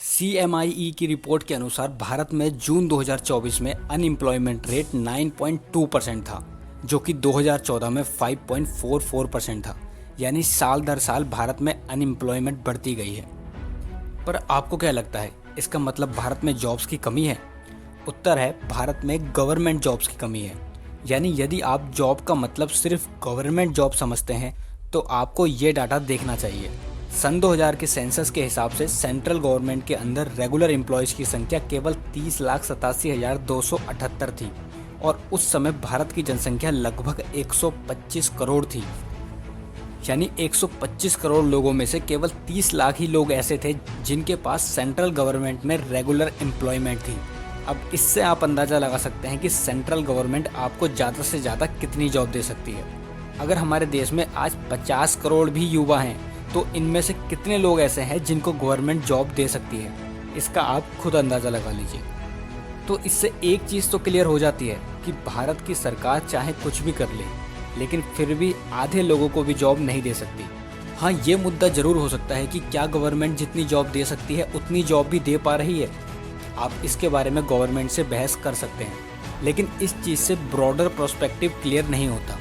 CMIE की report के अनुसार भारत में जून 2024 में अनएम्प्लॉयमेंट रेट 9.2% था, जो कि 2014 में 5.44% था। यानी साल दर साल भारत में अनएम्प्लॉयमेंट बढ़ती गई है। पर आपको क्या लगता है, इसका मतलब भारत में जॉब्स की कमी है? उत्तर है, भारत में गवर्नमेंट जॉब्स की कमी है। यानी यदि आप जॉब का मतलब सिर्फ गवर्नमेंट जॉब समझते हैं तो आपको ये डाटा देखना चाहिए। सन 2000 के सेंसस के हिसाब से सेंट्रल गवर्नमेंट के अंदर रेगुलर एम्प्लॉयज़ की संख्या केवल 30,87,278 थी और उस समय भारत की जनसंख्या लगभग 125 करोड़ थी। यानी 125 करोड़ लोगों में से केवल 30 लाख ही लोग ऐसे थे जिनके पास सेंट्रल गवर्नमेंट में रेगुलर एम्प्लॉयमेंट थी। अब इससे आप अंदाज़ा लगा सकते हैं कि सेंट्रल गवर्नमेंट आपको ज़्यादा से ज़्यादा कितनी जॉब दे सकती है। अगर हमारे देश में आज 50 करोड़ भी युवा हैं तो इनमें से कितने लोग ऐसे हैं जिनको गवर्नमेंट जॉब दे सकती है, इसका आप खुद अंदाज़ा लगा लीजिए। तो इससे एक चीज़ तो क्लियर हो जाती है कि भारत की सरकार चाहे कुछ भी कर ले, लेकिन फिर भी आधे लोगों को भी जॉब नहीं दे सकती। हाँ, ये मुद्दा ज़रूर हो सकता है कि क्या गवर्नमेंट जितनी जॉब दे सकती है उतनी जॉब भी दे पा रही है। आप इसके बारे में गवर्नमेंट से बहस कर सकते हैं, लेकिन इस चीज़ से ब्रॉडर पर्सपेक्टिव क्लियर नहीं होता।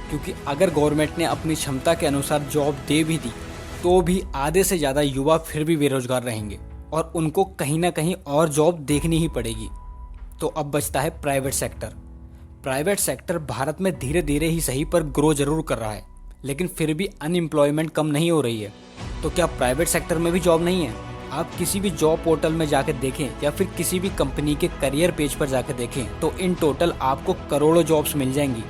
क्योंकि अगर गवर्नमेंट ने अपनी क्षमता के अनुसार जॉब दे भी दी तो भी आधे से ज़्यादा युवा फिर भी बेरोजगार रहेंगे और उनको कहीं ना कहीं और जॉब देखनी ही पड़ेगी। तो अब बचता है private sector. Private sector Bharat में धीरे धीरे ही सही पर ग्रो जरूर कर रहा है, लेकिन फिर भी अनएम्प्लॉयमेंट कम नहीं हो रही है। तो क्या प्राइवेट सेक्टर में भी जॉब नहीं है? आप किसी भी जॉब पोर्टल में जाकर देखें या फिर किसी भी कंपनी के करियर पेज पर जाकर देखें तो इन टोटल आपको करोड़ों जॉब्स मिल जाएंगी,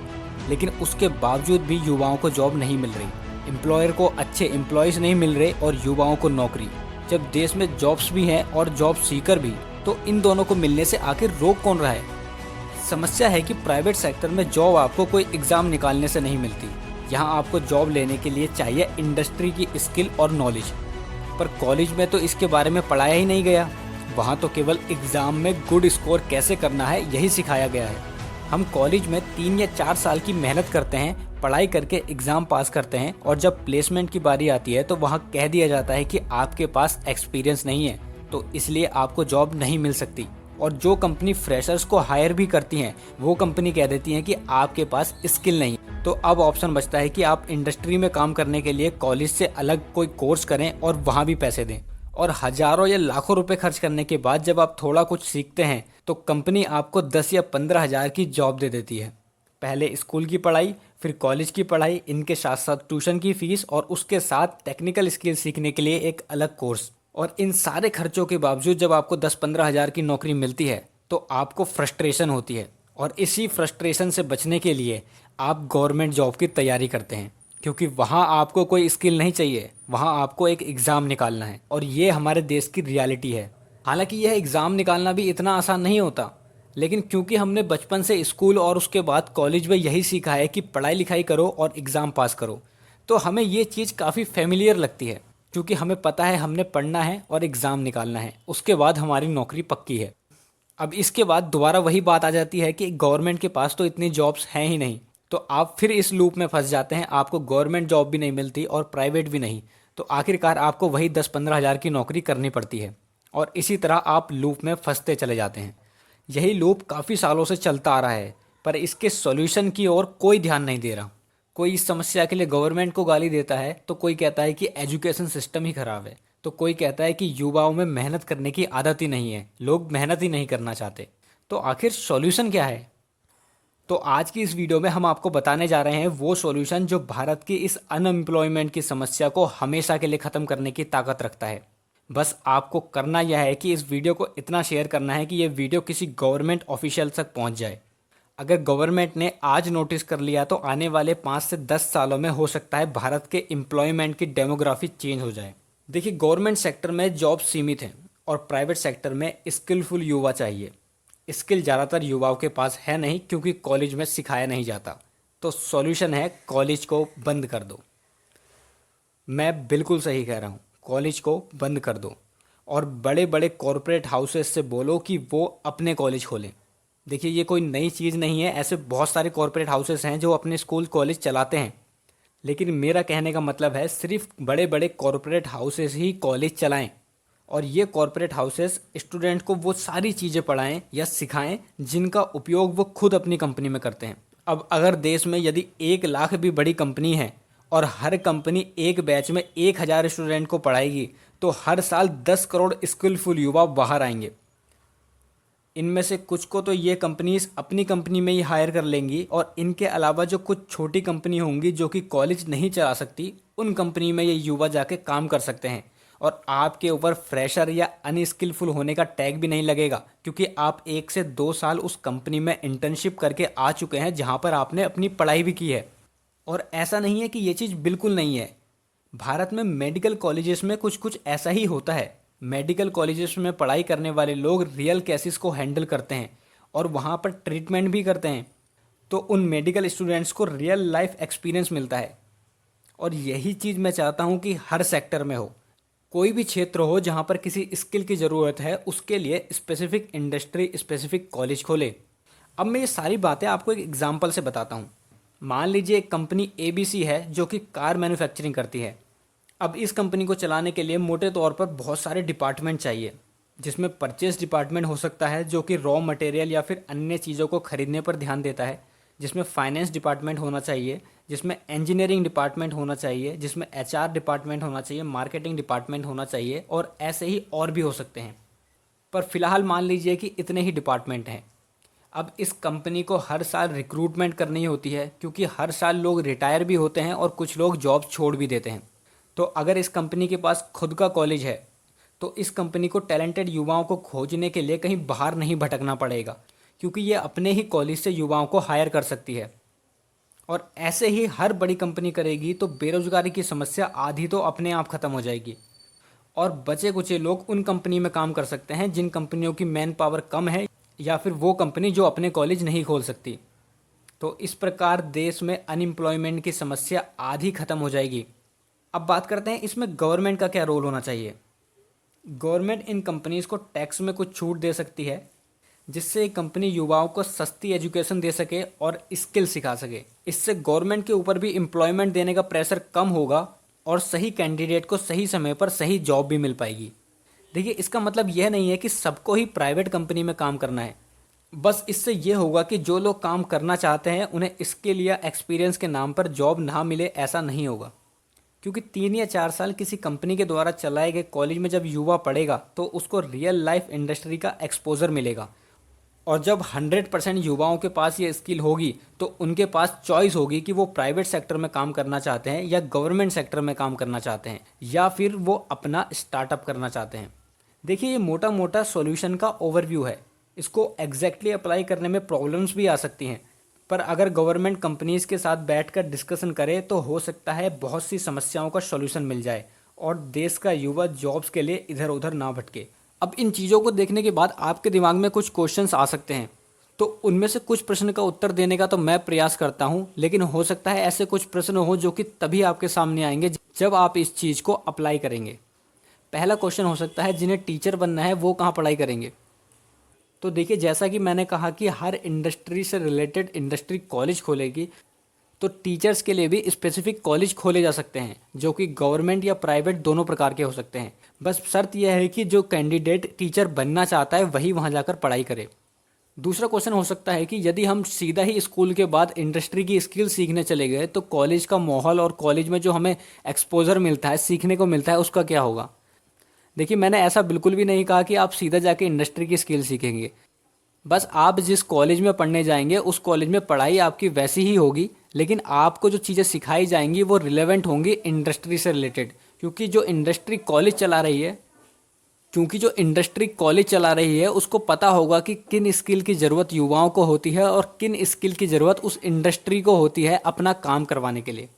लेकिन उसके बावजूद भी युवाओं को जॉब नहीं मिल रही। एम्प्लॉयर को अच्छे एम्प्लॉयज़ नहीं मिल रहे और युवाओं को नौकरी। जब देश में जॉब्स भी हैं और जॉब सीकर भी, तो इन दोनों को मिलने से आखिर रोक कौन रहा है? समस्या है कि प्राइवेट सेक्टर में जॉब आपको कोई एग्ज़ाम निकालने से नहीं मिलती। यहाँ आपको जॉब लेने के लिए चाहिए इंडस्ट्री की स्किल और नॉलेज, पर कॉलेज में तो इसके बारे में पढ़ाया ही नहीं गया। वहाँ तो केवल एग्ज़ाम में गुड स्कोर कैसे करना है यही सिखाया गया है। हम कॉलेज में 3 या 4 साल की मेहनत करते हैं, पढ़ाई करके एग्ज़ाम पास करते हैं और जब प्लेसमेंट की बारी आती है तो वहाँ कह दिया जाता है कि आपके पास एक्सपीरियंस नहीं है, तो इसलिए आपको जॉब नहीं मिल सकती। और जो कंपनी फ्रेशर्स को हायर भी करती हैं वो कंपनी कह देती हैं कि आपके पास स्किल नहीं। तो अब ऑप्शन बचता है कि आप इंडस्ट्री में काम करने के लिए कॉलेज से अलग कोई कोर्स करें और वहाँ भी पैसे दें, और हज़ारों या लाखों रुपए खर्च करने के बाद जब आप थोड़ा कुछ सीखते हैं तो कंपनी आपको 10 या 15 हज़ार की जॉब दे देती है। पहले स्कूल की पढ़ाई, फिर कॉलेज की पढ़ाई, इनके साथ साथ ट्यूशन की फीस और उसके साथ टेक्निकल स्किल सीखने के लिए एक अलग कोर्स। और इन सारे खर्चों के बावजूद जब आपको 10-15 हज़ार की नौकरी मिलती है तो आपको फ्रस्ट्रेशन होती है, और इसी फ्रस्ट्रेशन से बचने के लिए आप गवर्नमेंट जॉब की तैयारी करते हैं, क्योंकि वहाँ आपको कोई स्किल नहीं चाहिए, वहाँ आपको एक एग्ज़ाम निकालना है। और ये हमारे देश की रियलिटी है। हालांकि यह एग्ज़ाम निकालना भी इतना आसान नहीं होता, लेकिन क्योंकि हमने बचपन से स्कूल और उसके बाद कॉलेज में यही सीखा है कि पढ़ाई लिखाई करो और एग्ज़ाम पास करो, तो हमें ये चीज़ काफ़ी फेमिलियर लगती है, क्योंकि हमें पता है हमने पढ़ना है और एग्ज़ाम निकालना है, उसके बाद हमारी नौकरी पक्की है। अब इसके बाद दोबारा वही बात आ जाती है कि गवर्नमेंट के पास तो इतनी जॉब्स हैं ही नहीं, तो आप फिर इस लूप में फंस जाते हैं। आपको गवर्नमेंट जॉब भी नहीं मिलती और प्राइवेट भी नहीं, तो आखिरकार आपको वही 10-15 हज़ार की नौकरी करनी पड़ती है, और इसी तरह आप लूप में फंसते चले जाते हैं। यही लूप काफ़ी सालों से चलता आ रहा है, पर इसके सॉल्यूशन की ओर कोई ध्यान नहीं दे रहा। कोई इस समस्या के लिए गवर्नमेंट को गाली देता है, तो कोई कहता है कि एजुकेशन सिस्टम ही ख़राब है, तो कोई कहता है कि युवाओं में मेहनत करने की आदत ही नहीं है, लोग मेहनत ही नहीं करना चाहते। तो आखिर सॉल्यूशन क्या है? तो आज की इस वीडियो में हम आपको बताने जा रहे हैं वो सॉल्यूशन जो भारत की इस अनएम्प्लॉयमेंट की समस्या को हमेशा के लिए ख़त्म करने की ताकत रखता है। बस आपको करना यह है कि इस वीडियो को इतना शेयर करना है कि ये वीडियो किसी गवर्नमेंट ऑफिशियल तक पहुंच जाए। अगर गवर्नमेंट ने आज नोटिस कर लिया तो आने वाले 5 से 10 सालों में हो सकता है भारत के एम्प्लॉयमेंट की डेमोग्राफी चेंज हो जाए। देखिए, गवर्नमेंट सेक्टर में जॉब सीमित हैं और प्राइवेट सेक्टर में स्किलफुल युवा चाहिए। स्किल ज़्यादातर युवाओं के पास है नहीं, क्योंकि कॉलेज में सिखाया नहीं जाता। तो सॉल्यूशन है कॉलेज को बंद कर दो। मैं बिल्कुल सही कह रहा हूँ, कॉलेज को बंद कर दो और बड़े बड़े कॉरपोरेट हाउसेस से बोलो कि वो अपने कॉलेज खोलें। देखिए, ये कोई नई चीज़ नहीं है, ऐसे बहुत सारे कॉरपोरेट हाउसेस हैं जो अपने स्कूल कॉलेज चलाते हैं। लेकिन मेरा कहने का मतलब है सिर्फ बड़े बड़े कॉरपोरेट हाउसेस ही कॉलेज चलाएं और ये कॉरपोरेट हाउसेस स्टूडेंट को वो सारी चीज़ें पढ़ाएं या सिखाएं जिनका उपयोग वो खुद अपनी कंपनी में करते हैं। अब अगर देश में यदि 1 लाख भी बड़ी कंपनी है और हर कंपनी एक बैच में 1,000 स्टूडेंट को पढ़ाएगी तो हर साल 10 करोड़ स्किलफुल युवा बाहर आएंगे। इनमें से कुछ को तो ये कंपनीज अपनी कंपनी में ही हायर कर लेंगी और इनके अलावा जो कुछ छोटी कंपनी होंगी जो कि कॉलेज नहीं चला सकती, उन कंपनी में ये युवा जाके काम कर सकते हैं और आपके ऊपर फ्रेशर या अनस्किलफुल होने का टैग भी नहीं लगेगा, क्योंकि आप 1 से 2 साल उस कंपनी में इंटर्नशिप करके आ चुके हैं जहाँ पर आपने अपनी पढ़ाई भी की है। और ऐसा नहीं है कि ये चीज़ बिल्कुल नहीं है। भारत में मेडिकल कॉलेजेस में कुछ कुछ ऐसा ही होता है। मेडिकल कॉलेजेस में पढ़ाई करने वाले लोग रियल केसेस को हैंडल करते हैं और वहाँ पर ट्रीटमेंट भी करते हैं, तो उन मेडिकल स्टूडेंट्स को रियल लाइफ एक्सपीरियंस मिलता है। और यही चीज़ मैं चाहता हूँ कि हर सेक्टर में हो। कोई भी क्षेत्र हो जहाँ पर किसी स्किल की ज़रूरत है, उसके लिए स्पेसिफिक इंडस्ट्री, स्पेसिफिक कॉलेज खोले। अब मैं ये सारी बातें आपको एक एग्जांपल से बताता हूँ। मान लीजिए एक कंपनी ABC है जो कि कार मैन्युफैक्चरिंग करती है। अब इस कंपनी को चलाने के लिए मोटे तौर पर बहुत सारे डिपार्टमेंट चाहिए, जिसमें परचेस डिपार्टमेंट हो सकता है जो कि रॉ मटेरियल या फिर अन्य चीज़ों को खरीदने पर ध्यान देता है, जिसमें फाइनेंस डिपार्टमेंट होना चाहिए, जिसमें इंजीनियरिंग डिपार्टमेंट होना चाहिए, जिसमें HR डिपार्टमेंट होना चाहिए, मार्केटिंग डिपार्टमेंट होना चाहिए और ऐसे ही और भी हो सकते हैं। पर फिलहाल मान लीजिए कि इतने ही डिपार्टमेंट हैं। अब इस कंपनी को हर साल रिक्रूटमेंट करनी होती है, क्योंकि हर साल लोग रिटायर भी होते हैं और कुछ लोग जॉब छोड़ भी देते हैं। तो अगर इस कंपनी के पास खुद का कॉलेज है तो इस कंपनी को टैलेंटेड युवाओं को खोजने के लिए कहीं बाहर नहीं भटकना पड़ेगा, क्योंकि ये अपने ही कॉलेज से युवाओं को हायर कर सकती है। और ऐसे ही हर बड़ी कंपनी करेगी तो बेरोजगारी की समस्या आधी तो अपने आप ख़त्म हो जाएगी और बचे कुचे लोग उन कंपनी में काम कर सकते हैं जिन कंपनियों की मैन पावर कम है या फिर वो कंपनी जो अपने कॉलेज नहीं खोल सकती। तो इस प्रकार देश में अनएम्प्लॉयमेंट की समस्या आधी ख़त्म हो जाएगी। अब बात करते हैं इसमें गवर्नमेंट का क्या रोल होना चाहिए। गवर्नमेंट इन कंपनीज़ को टैक्स में कुछ छूट दे सकती है, जिससे एक कंपनी युवाओं को सस्ती एजुकेशन दे सके और स्किल सिखा सके। इससे गवर्नमेंट के ऊपर भी एम्प्लॉयमेंट देने का प्रेशर कम होगा और सही कैंडिडेट को सही समय पर सही जॉब भी मिल पाएगी। देखिए, इसका मतलब यह नहीं है कि सबको ही प्राइवेट कंपनी में काम करना है। बस इससे ये होगा कि जो लोग काम करना चाहते हैं उन्हें स्किल या एक्सपीरियंस के नाम पर जॉब ना मिले, ऐसा नहीं होगा। क्योंकि 3 या 4 साल किसी कंपनी के द्वारा चलाए गए कॉलेज में जब युवा पढ़ेगा तो उसको रियल लाइफ इंडस्ट्री का एक्सपोजर मिलेगा। और जब 100% युवाओं के पास ये स्किल होगी तो उनके पास चॉइस होगी कि वो प्राइवेट सेक्टर में काम करना चाहते हैं या गवर्नमेंट सेक्टर में काम करना चाहते हैं या फिर वो अपना स्टार्टअप करना चाहते हैं। देखिए, ये मोटा मोटा सॉल्यूशन का ओवरव्यू है। इसको एग्जैक्टली अप्लाई करने में प्रॉब्लम्स भी आ सकती हैं, पर अगर गवर्नमेंट कंपनीज़ के साथ बैठकर डिस्कशन करे तो हो सकता है बहुत सी समस्याओं का सॉल्यूशन मिल जाए और देश का युवा जॉब्स के लिए इधर उधर ना भटके। अब इन चीज़ों को देखने के बाद आपके दिमाग में कुछ क्वेश्चंस आ सकते हैं, तो उनमें से कुछ प्रश्न का उत्तर देने का तो मैं प्रयास करता हूँ, लेकिन हो सकता है ऐसे कुछ प्रश्न हो जो कि तभी आपके सामने आएंगे जब आप इस चीज़ को अप्लाई करेंगे। पहला क्वेश्चन हो सकता है, जिन्हें टीचर बनना है वो कहाँ पढ़ाई करेंगे। तो देखिए, जैसा कि मैंने कहा कि हर इंडस्ट्री से रिलेटेड इंडस्ट्री कॉलेज खोलेगी, तो टीचर्स के लिए भी स्पेसिफिक कॉलेज खोले जा सकते हैं जो कि गवर्नमेंट या प्राइवेट दोनों प्रकार के हो सकते हैं। बस शर्त यह है कि जो कैंडिडेट टीचर बनना चाहता है वही वहाँ जाकर पढ़ाई करे। दूसरा क्वेश्चन हो सकता है कि यदि हम सीधा ही स्कूल के बाद इंडस्ट्री की स्किल सीखने चले गए तो कॉलेज का माहौल और कॉलेज में जो हमें एक्सपोजर मिलता है, सीखने को मिलता है, उसका क्या होगा। देखिए, मैंने ऐसा बिल्कुल भी नहीं कहा कि आप सीधा जाके इंडस्ट्री की स्किल सीखेंगे। बस आप जिस कॉलेज में पढ़ने जाएंगे उस कॉलेज में पढ़ाई आपकी वैसी ही होगी, लेकिन आपको जो चीज़ें सिखाई जाएंगी वो रिलेवेंट होंगी इंडस्ट्री से रिलेटेड। क्योंकि जो इंडस्ट्री कॉलेज चला रही है उसको पता होगा कि किन स्किल की ज़रूरत युवाओं को होती है और किन स्किल की ज़रूरत उस इंडस्ट्री को होती है अपना काम करवाने के लिए।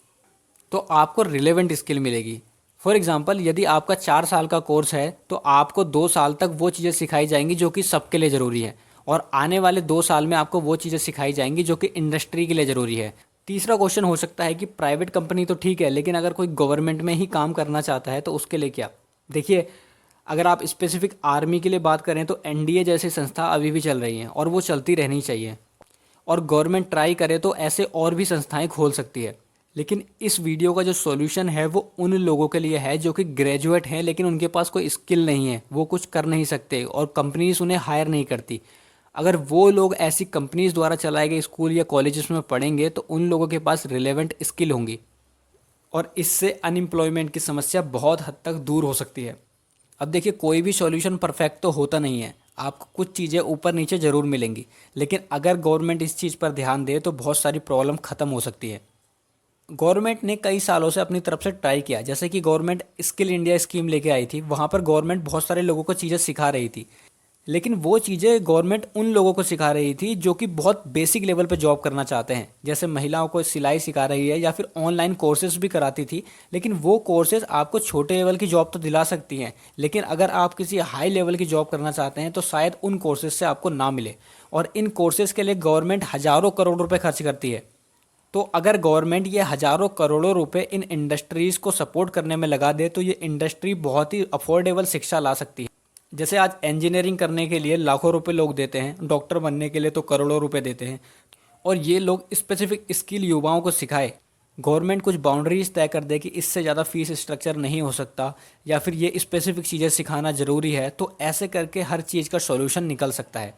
तो आपको रिलेवेंट स्किल मिलेगी। फॉर एग्जांपल, यदि आपका 4 साल का कोर्स है तो आपको 2 साल तक वो चीज़ें सिखाई जाएंगी जो कि सबके लिए ज़रूरी है, और आने वाले 2 साल में आपको वो चीज़ें सिखाई जाएंगी जो कि इंडस्ट्री के लिए ज़रूरी है। तीसरा क्वेश्चन हो सकता है कि प्राइवेट कंपनी तो ठीक है, लेकिन अगर कोई गवर्नमेंट में ही काम करना चाहता है तो उसके लिए क्या। देखिए, अगर आप स्पेसिफिक आर्मी के लिए बात करें तो NDA जैसी संस्था अभी भी चल रही हैं और वो चलती रहनी चाहिए, और गवर्नमेंट ट्राई करे तो ऐसे और भी संस्थाएं खोल सकती है। लेकिन इस वीडियो का जो सॉल्यूशन है वो उन लोगों के लिए है जो कि ग्रेजुएट हैं लेकिन उनके पास कोई स्किल नहीं है, वो कुछ कर नहीं सकते और कंपनीज उन्हें हायर नहीं करती। अगर वो लोग ऐसी कंपनीज द्वारा चलाए गए स्कूल या कॉलेजेस में पढ़ेंगे तो उन लोगों के पास रिलेवेंट स्किल होंगी और इससे अनएम्प्लॉयमेंट की समस्या बहुत हद तक दूर हो सकती है। अब देखिए, कोई भी सॉल्यूशन परफेक्ट तो होता नहीं है, आपको कुछ चीज़ें ऊपर नीचे ज़रूर मिलेंगी, लेकिन अगर गवर्नमेंट इस चीज़ पर ध्यान दे तो बहुत सारी प्रॉब्लम ख़त्म हो सकती है। गवर्नमेंट ने कई सालों से अपनी तरफ से ट्राई किया, जैसे कि गवर्नमेंट स्किल इंडिया स्कीम लेके आई थी, वहाँ पर गवर्नमेंट बहुत सारे लोगों को चीज़ें सिखा रही थी, लेकिन वो चीज़ें गवर्नमेंट उन लोगों को सिखा रही थी जो कि बहुत बेसिक लेवल पे जॉब करना चाहते हैं, जैसे महिलाओं को सिलाई सिखा रही है या फिर ऑनलाइन कोर्सेज भी कराती थी। लेकिन वो कोर्सेज आपको छोटे लेवल की जॉब तो दिला सकती हैं, लेकिन अगर आप किसी हाई लेवल की जॉब करना चाहते हैं तो शायद उन कोर्सेज से आपको ना मिले, और इन कोर्सेज के लिए गवर्नमेंट हज़ारों करोड़ रुपये खर्च करती है। तो अगर गवर्नमेंट ये हज़ारों करोड़ों रुपए इन इंडस्ट्रीज़ को सपोर्ट करने में लगा दे तो ये इंडस्ट्री बहुत ही अफोर्डेबल शिक्षा ला सकती है। जैसे आज इंजीनियरिंग करने के लिए लाखों रुपए लोग देते हैं, डॉक्टर बनने के लिए तो करोड़ों रुपए देते हैं, और ये लोग स्पेसिफिक स्किल युवाओं को सिखाए। गवर्नमेंट कुछ बाउंड्रीज तय कर दे कि इससे ज़्यादा फीस स्ट्रक्चर नहीं हो सकता या फिर ये स्पेसिफिक चीज़ें सिखाना ज़रूरी है, तो ऐसे करके हर चीज़ का सॉल्यूशन निकल सकता है।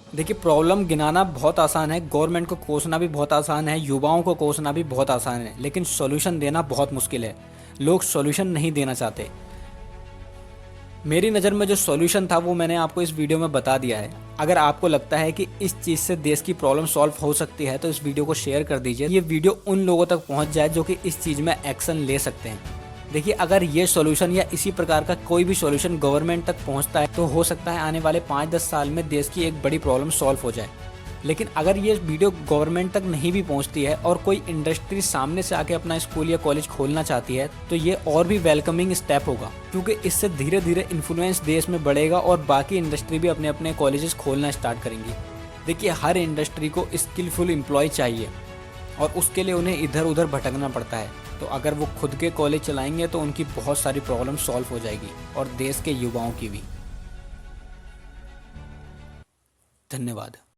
देखिए, प्रॉब्लम गिनाना बहुत आसान है, गवर्नमेंट को कोसना भी बहुत आसान है, युवाओं को कोसना भी बहुत आसान है, लेकिन सॉल्यूशन देना बहुत मुश्किल है। लोग सॉल्यूशन नहीं देना चाहते। मेरी नज़र में जो सॉल्यूशन था वो मैंने आपको इस वीडियो में बता दिया है। अगर आपको लगता है कि इस चीज़ से देश की प्रॉब्लम सॉल्व हो सकती है तो इस वीडियो को शेयर कर दीजिए, ये वीडियो उन लोगों तक पहुंच जाए जो कि इस चीज़ में एक्शन ले सकते हैं। देखिए, अगर ये सॉल्यूशन या इसी प्रकार का कोई भी सॉल्यूशन गवर्नमेंट तक पहुंचता है तो हो सकता है आने वाले 5-10 साल में देश की एक बड़ी प्रॉब्लम सॉल्व हो जाए। लेकिन अगर ये वीडियो गवर्नमेंट तक नहीं भी पहुंचती है और कोई इंडस्ट्री सामने से आके अपना स्कूल या कॉलेज खोलना चाहती है तो ये और भी वेलकमिंग स्टेप होगा, क्योंकि इससे धीरे धीरे इन्फ्लुएंस देश में बढ़ेगा और बाकी इंडस्ट्री भी अपने अपने कॉलेजेस खोलना स्टार्ट करेंगी। देखिए, हर इंडस्ट्री को स्किलफुल एम्प्लॉय चाहिए और उसके लिए उन्हें इधर उधर भटकना पड़ता है। तो अगर वो खुद के कॉलेज चलाएंगे तो उनकी बहुत सारी प्रॉब्लम सॉल्व हो जाएगी और देश के युवाओं की भी। धन्यवाद।